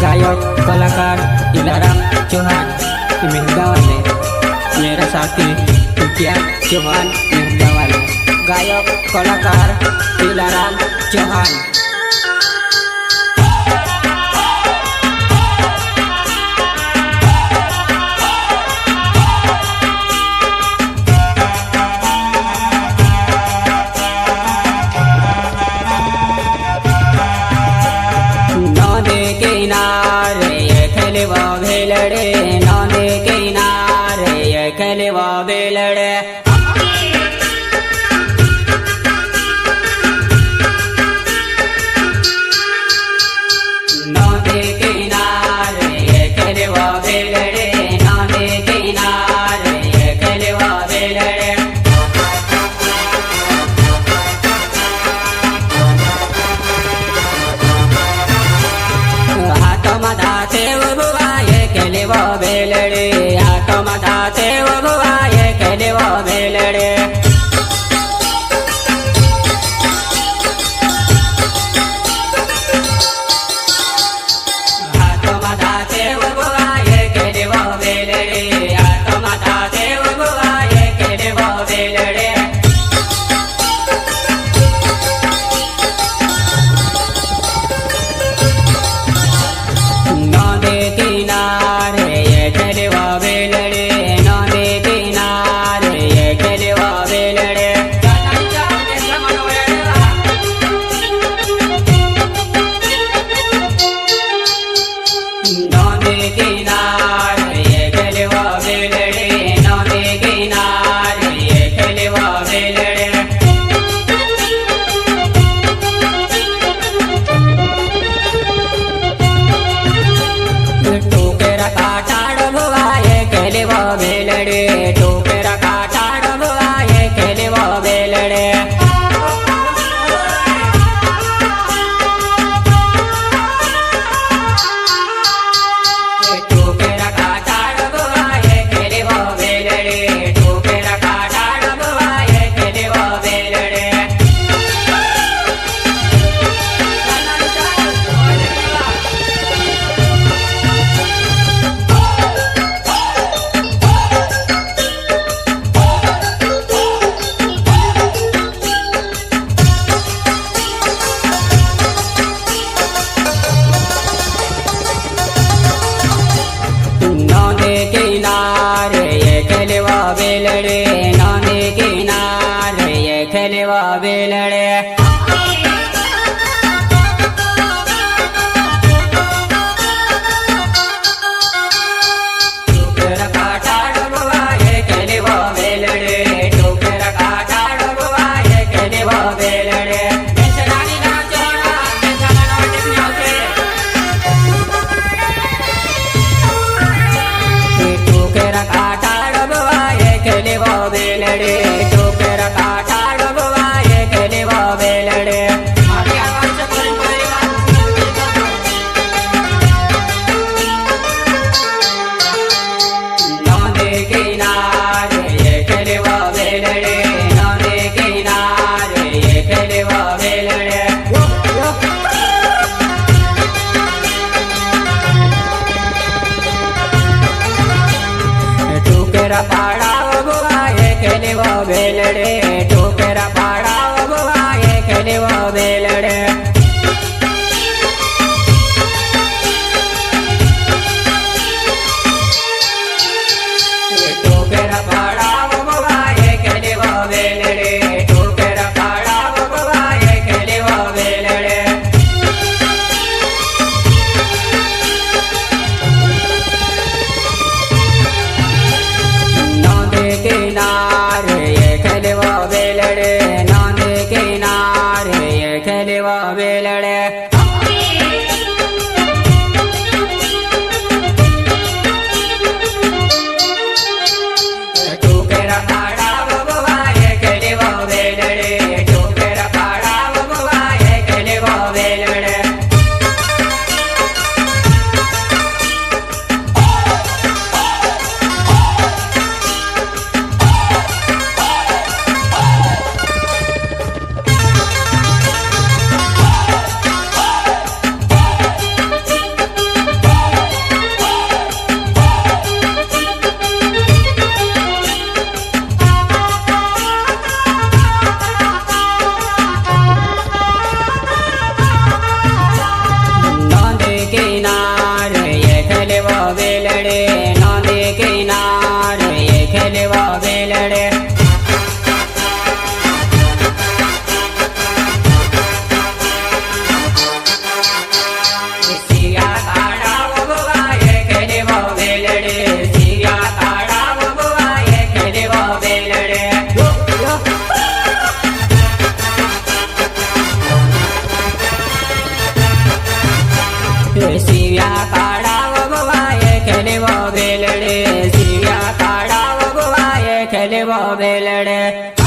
गायक कलाकार दिलाराम चौहान मेहंदावाले, मेरा साथी टुकिया चौहान मेहंदावाले। गायक कलाकार दिलाराम चौहान। नदी किनारे खेलवा भेलड़े, नदी किनारे खेलवा भेलड़े। नदी किनारे खेलवा भेलड़े, नदी किनारे खेलवा भेलड़े। हाथों दाते बुआए खेलवा भेलड़े, हाथों दाते बुआए खेलवा भेलड़े। हाथों दाते बुआए खेलवा भेलड़े, हाथों दाते बुआए खेलवा भेलड़े। नदी किनारे खेलवा भेलड़े, नदी किनारे खेलवा भेलड़े। नदी किनारे खेलवा भेलड़े, नदी किनारे खेलवा भेलड़े। टोकरा काटाड़ बुआए खेलवा भेलड़े, टोकरा काटाड़ बुआए खेलवा भेलड़े। टोकरा काटाड़ बुआए खेलवा भेलड़े, टोकरा काटाड़ बुआए खेलवा भेलड़े। नदी किनारे खेलवा भेलड़े, नदी किनारे खेलवा भेलड़े। टोकरा काटाड़ बुआए खेलवा भेलड़े, टोकरा काटाड़ बुआए खेलवा भेलड़े। टोकरा काटाड़ बुआए खेलवा भेलड़े, टोकरा काटाड़ बुआए खेलवा भेलड़े। नदी किनारे खेलवा भेलड़े, नदी किनारे खेलवा भेलड़े। टोकरा पाड़ा बुआए खेलवा भेलड़े, टोकरा पाड़ा बुआए खेलवा भेलड़े। टोकरा पाड़ा बुआए खेलवा भेलड़े, टोकरा पाड़ा बुआए खेलवा भेलड़े। नदी किनारे खेलवा भेलड़े, नदी किनारे खेलवा भेलड़े। टोकरा पाड़ा बुआए खेलवा भेलड़े, टोकरा पाड़ा बुआए खेलवा भेलड़े। શિવ્યા કાળા વગવાએ ખેલવો બેલડે શિવ્યા કાળા વગવાએ ખેલવો બેલડે